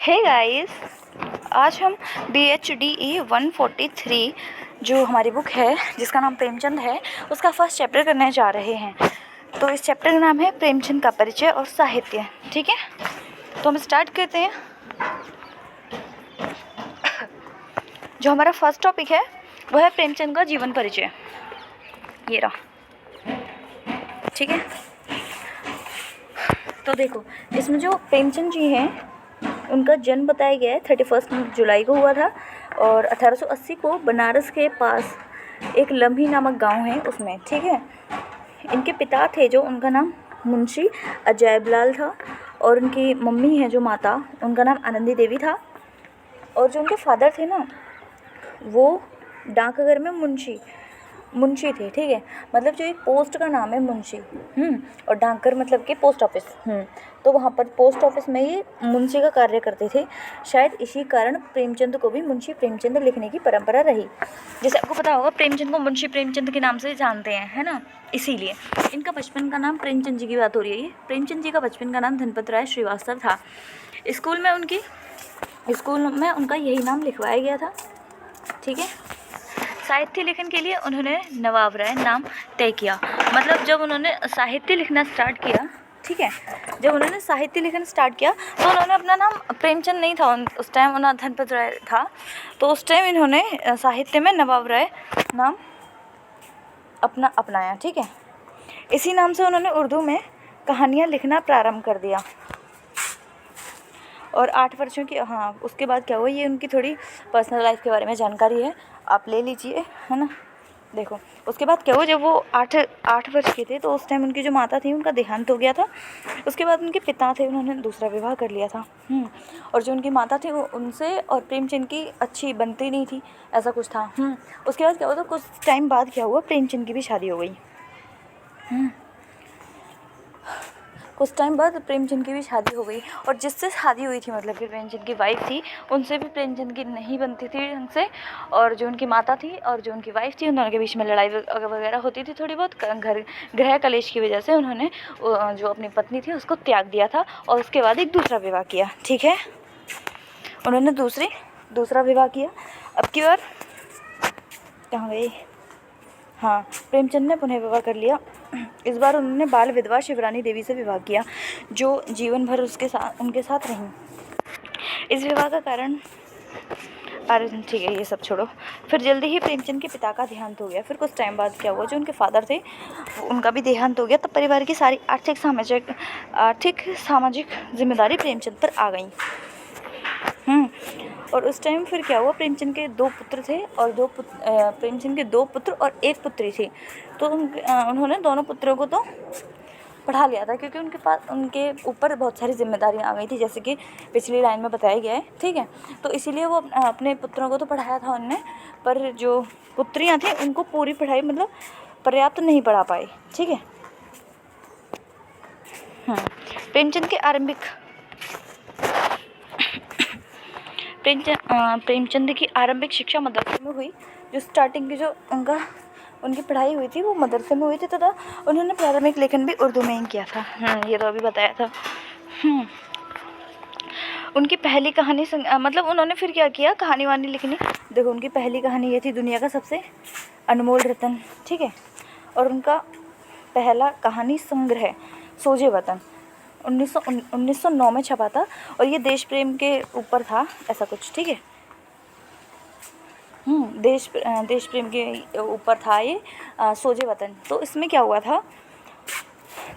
Hey guys, आज हम BHDE 143 जो हमारी बुक है जिसका नाम प्रेमचंद है उसका फर्स्ट चैप्टर करने जा रहे हैं। तो इस चैप्टर का नाम है प्रेमचंद का परिचय और साहित्य। ठीक है, तो हम स्टार्ट करते हैं। जो हमारा फर्स्ट टॉपिक है वह है प्रेमचंद का जीवन परिचय। ये रहा। ठीक है, तो देखो इसमें जो प्रेमचंद जी हैं उनका जन्म बताया गया है 31 जुलाई को हुआ था और 1880 को बनारस के पास एक लम्ही नामक गांव है उसमें। ठीक है, इनके पिता थे जो उनका नाम मुंशी अजैबलाल था और उनकी मम्मी है जो माता उनका नाम आनंदी देवी था। और जो उनके फादर थे ना वो डाकघर में मुंशी थे। ठीक है, मतलब जो एक पोस्ट का नाम है मुंशी। और डाकघर मतलब कि पोस्ट ऑफिस। तो वहाँ पर पोस्ट ऑफिस में ही मुंशी का कार्य करते थे। शायद इसी कारण प्रेमचंद को भी मुंशी प्रेमचंद लिखने की परंपरा रही। जैसे आपको पता होगा प्रेमचंद को मुंशी प्रेमचंद के नाम से जानते हैं, है ना। इसीलिए इनका बचपन का नाम, प्रेमचंद जी की बात हो रही है। प्रेमचंद जी का बचपन का नाम धनपत राय श्रीवास्तव था। स्कूल में उनका यही नाम लिखवाया गया था। ठीक है, साहित्य लेखन के लिए उन्होंने नवाब राय नाम तय किया। मतलब जब उन्होंने साहित्य लिखना स्टार्ट किया, ठीक है, जब उन्होंने साहित्य लिखना स्टार्ट किया तो उन्होंने अपना नाम प्रेमचंद नहीं था, उस टाइम उन्हें धनपत राय था। तो उस टाइम इन्होंने साहित्य में नवाब राय नाम अपनाया। ठीक है, इसी नाम से उन्होंने उर्दू में कहानियाँ लिखना प्रारंभ कर दिया। और 8 वर्षों की, उसके बाद क्या हुआ, ये उनकी थोड़ी पर्सनल लाइफ के बारे में जानकारी है, आप ले लीजिए, है ना। देखो उसके बाद क्या हुआ, जब वो 8 वर्ष के थे तो उस टाइम उनकी जो माता थी उनका देहांत हो गया था। उसके बाद उनके पिता थे, उन्होंने दूसरा विवाह कर लिया था। और जो उनकी माता थी वो उनसे और प्रेमचंद की अच्छी बनती नहीं थी, ऐसा कुछ था। उसके बाद क्या हुआ, तो कुछ टाइम बाद क्या हुआ, प्रेमचंद की भी शादी हो गई। कुछ टाइम बाद प्रेमचंद की भी शादी हो गई और जिससे शादी हुई थी, मतलब कि प्रेमचंद की वाइफ थी, उनसे भी प्रेमचंद की नहीं बनती थी ढंग से। और जो उनकी माता थी और जो उनकी वाइफ थी उन दोनों के बीच में लड़ाई वगैरह होती थी थोड़ी बहुत। गृह कलेश की वजह से उन्होंने जो अपनी पत्नी थी उसको त्याग दिया था और उसके बाद एक दूसरा विवाह किया। ठीक है, उन्होंने दूसरा विवाह किया। अब की बार कहाँ गई, प्रेमचंद ने पुनः विवाह कर लिया। इस बार उन्होंने बाल विधवा शिवरानी देवी से विवाह किया जो जीवन भर उनके साथ रहीं। इस विवाह का कारण, ठीक है ये सब छोड़ो। फिर जल्दी ही प्रेमचंद के पिता का देहांत हो गया। फिर कुछ टाइम बाद क्या हुआ, जो उनके फादर थे उनका भी देहांत हो गया। तब परिवार की सारी आर्थिक सामाजिक जिम्मेदारी प्रेमचंद पर आ गई। और उस टाइम फिर क्या हुआ, प्रेमचंद के 2 पुत्र थे और प्रेमचंद के 2 पुत्र और 1 पुत्री थी। तो उन्होंने दोनों पुत्रों को तो पढ़ा लिया था क्योंकि उनके ऊपर बहुत सारी जिम्मेदारियां आ गई थी, जैसे कि पिछली लाइन में बताया गया है। ठीक है, तो इसीलिए वो अपने पुत्रों को तो पढ़ाया था उनने, पर जो पुत्रियां थी उनको पूरी पढ़ाई मतलब पर्याप्त नहीं पढ़ा पाई। ठीक है, प्रेमचंद की आरंभिक शिक्षा मदरसे में हुई। जो स्टार्टिंग की जो उनकी पढ़ाई हुई थी वो मदरसे में हुई थी तथा उन्होंने प्राथमिक लेखन भी उर्दू में ही किया था। ये तो अभी बताया था। उनकी पहली कहानी मतलब उन्होंने फिर क्या किया, कहानी वानी लिखनी। देखो उनकी पहली कहानी ये थी दुनिया का सबसे अनमोल रतन। ठीक है, और उनका पहला कहानी संग्रह सोजे वतन 1909 में छपा था और ये देश प्रेम के ऊपर था, ऐसा कुछ। ठीक है, देश प्रेम के ऊपर था ये सोजे वतन। तो इसमें क्या हुआ था,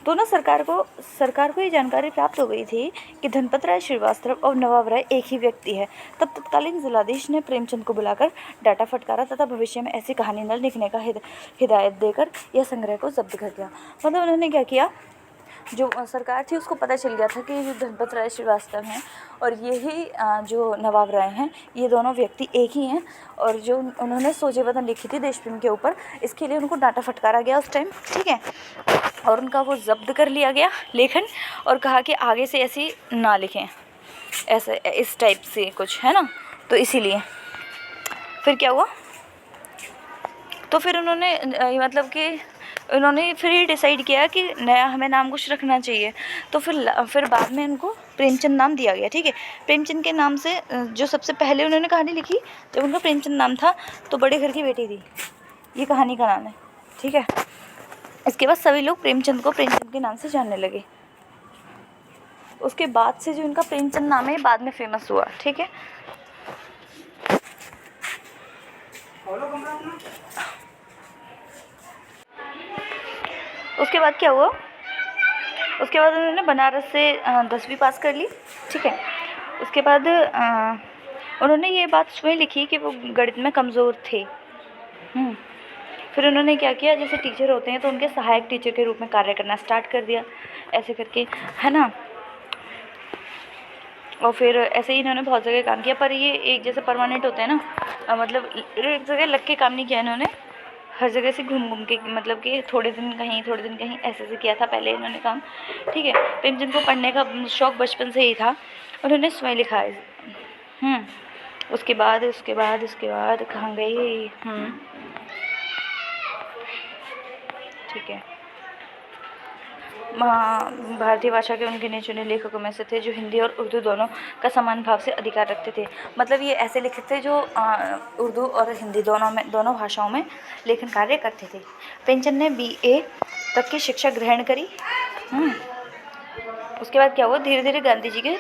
तो ना सरकार को ये जानकारी प्राप्त हो गई थी कि धनपत राय श्रीवास्तव और नवाब राय एक ही व्यक्ति है। तब तत्कालीन जिलाधीश ने प्रेमचंद को बुलाकर डाटा फटकारा तथा भविष्य में ऐसी कहानी न लिखने का हिदायत देकर यह संग्रह को जब्त कर दिया। मतलब उन्होंने क्या किया, जो सरकार थी उसको पता चल गया था कि जो धनपत राय श्रीवास्तव हैं और यही जो नवाब राय हैं, ये दोनों व्यक्ति एक ही हैं। और जो उन्होंने सोजे वतन लिखी थी देश प्रेम के ऊपर, इसके लिए उनको डाटा फटकारा गया उस टाइम। ठीक है, और उनका वो जब्त कर लिया गया लेखन और कहा कि आगे से ऐसी ना लिखें, ऐसे इस टाइप से कुछ, है ना। तो इसीलिए फिर क्या हुआ, तो फिर उन्होंने मतलब कि उन्होंने फिर ये डिसाइड किया कि नया हमें नाम कुछ रखना चाहिए, तो फिर बाद में उनको प्रेमचंद नाम दिया गया। ठीक है, प्रेमचंद के नाम से जो सबसे पहले उन्होंने कहानी लिखी जब उनका प्रेमचंद नाम था तो बड़े घर की बेटी थी, ये कहानी का नाम है। ठीक है, इसके बाद सभी लोग प्रेमचंद को प्रेमचंद के नाम से जानने लगे। उसके बाद से जो इनका प्रेमचंद नाम है बाद में फेमस हुआ। ठीक है, उसके बाद क्या हुआ, उसके बाद उन्होंने बनारस से 10वीं पास कर ली। ठीक है, उसके बाद उन्होंने ये बात स्वयं लिखी कि वो गणित में कमज़ोर थे। फिर उन्होंने क्या किया, जैसे टीचर होते हैं तो उनके सहायक टीचर के रूप में कार्य करना स्टार्ट कर दिया, ऐसे करके, है ना। और फिर ऐसे ही इन्होंने बहुत जगह काम किया, पर ये एक जैसे परमानेंट होते हैं ना, मतलब एक जगह लग के काम नहीं किया इन्होंने, हर जगह से घूम घूम के, मतलब कि थोड़े दिन कहीं थोड़े दिन कहीं ऐसे किया था पहले इन्होंने काम। ठीक है, प्रेमचंद को पढ़ने का शौक़ बचपन से ही था, उन्होंने स्वयं लिखा है। उसके बाद कहाँ गई। ठीक है, भारतीय भाषा के उन गिने चुने लेखकों में से थे जो हिंदी और उर्दू दोनों का समान भाव से अधिकार रखते थे। मतलब ये ऐसे लेखक थे जो उर्दू और हिंदी दोनों भाषाओं में लेखन कार्य करते थे। प्रेमचंद ने BA तक की शिक्षा ग्रहण करी। उसके बाद क्या हुआ, धीरे धीरे गांधी जी के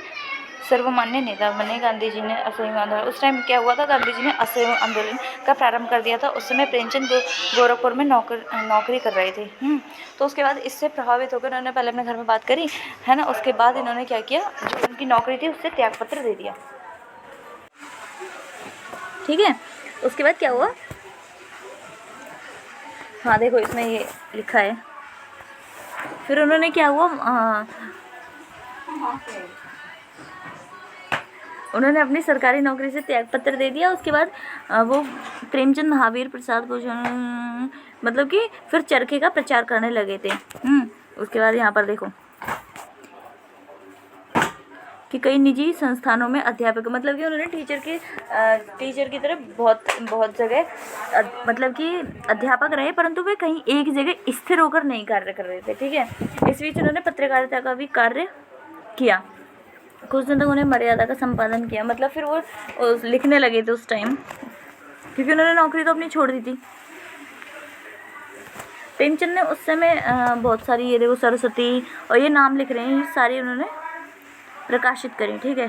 सर्वमान्य नेता बने। गांधी जी ने असहयोग आंदोलन, उस टाइम क्या हुआ था, गांधी जी ने असहयोग आंदोलन का प्रारंभ कर दिया था। उस समय प्रेमचंद गोरखपुर में नौकरी कर रहे थे। तो उसके बाद इससे प्रभावित होकर उन्होंने पहले अपने घर में बात करी, है ना। उसके बाद इन्होंने क्या किया, जो उनकी नौकरी थी उससे त्यागपत्र दे दिया। ठीक है, उसके बाद क्या हुआ, हाँ देखो इसमें ये लिखा है। फिर उन्होंने क्या हुआ, उन्होंने अपनी सरकारी नौकरी से त्यागपत्र दे दिया। उसके बाद वो प्रेमचंद महावीर प्रसाद को मतलब कि फिर चरखे का प्रचार करने लगे थे। उसके बाद यहाँ पर देखो कि कई निजी संस्थानों में अध्यापक, मतलब कि उन्होंने टीचर की तरह बहुत जगह मतलब कि अध्यापक रहे, परंतु वे कहीं एक जगह स्थिर होकर नहीं कार्य कर रहे थे। ठीक है, इस बीच उन्होंने पत्रकारिता का भी कार्य किया। कुछ दिन तक उन्हें मर्यादा का संपादन किया, मतलब फिर वो लिखने लगे थे उस टाइम, क्योंकि उन्होंने नौकरी तो अपनी छोड़ दी थी। प्रेमचंद ने उस समय बहुत सारी, ये देखो सरस्वती और ये नाम लिख रहे हैं, ये सारी उन्होंने प्रकाशित करी। ठीक है,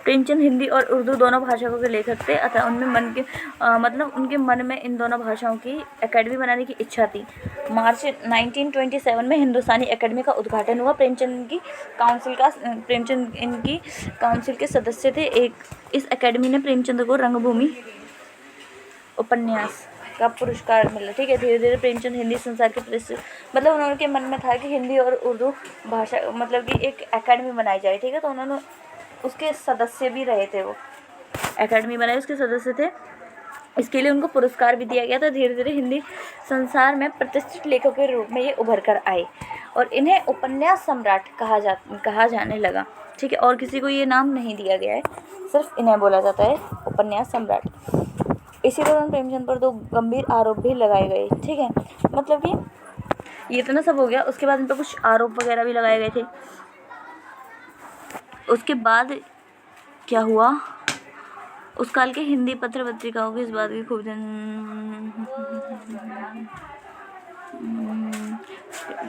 प्रेमचंद हिंदी और उर्दू दोनों भाषाओं के लेखक थे, अतः उनमें मतलब उनके मन में इन दोनों भाषाओं की एकेडमी बनाने की इच्छा थी। मार्च 1927 में हिंदुस्तानी एकेडमी का उद्घाटन हुआ। प्रेमचंद इनकी काउंसिल के सदस्य थे। इस एकेडमी ने प्रेमचंद को रंगभूमि उपन्यास का पुरस्कार मिला। ठीक है, धीरे धीरे प्रेमचंद हिंदी संसार के प्रसिद्ध, मतलब उनके मन में था कि हिंदी और उर्दू भाषा, मतलब कि एक एकेडमी बनाई जाए। ठीक है, तो उन्होंने उसके सदस्य भी रहे थे, वो एकेडमी बनाई, उसके सदस्य थे। इसके लिए उनको पुरस्कार भी दिया गया था। धीरे धीरे हिंदी संसार में प्रतिष्ठित लेखकों के रूप में ये उभर कर आए और इन्हें उपन्यास सम्राट कहा जाने लगा। ठीक है, और किसी को ये नाम नहीं दिया गया है, सिर्फ इन्हें बोला जाता है उपन्यास सम्राट। इसी दौरान प्रेमचंद पर 2 गंभीर आरोप भी लगाए गए। ठीक है, मतलब कि ये इतना सब हो गया, उसके बाद इन पर कुछ आरोप वगैरह भी लगाए गए थे। उसके बाद क्या हुआ, उस काल के हिंदी पत्र पत्रिकाओं की इस बात की खूब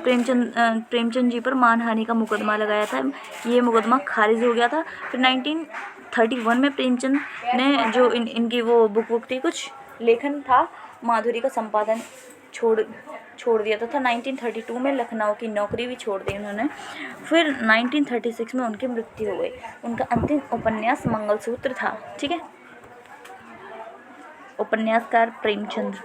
प्रेमचंद जी पर मानहानि का मुकदमा लगाया था। ये मुकदमा खारिज हो गया था। फिर 1931 में प्रेमचंद ने जो इनकी वो बुक थी, कुछ लेखन था, माधुरी का संपादन छोड़ दिया था। 1932 में लखनऊ की नौकरी भी छोड़ दी उन्होंने। फिर 1936 में उनकी मृत्यु हो गई। उनका अंतिम उपन्यास मंगलसूत्र था। ठीक है, उपन्यासकार प्रेमचंद।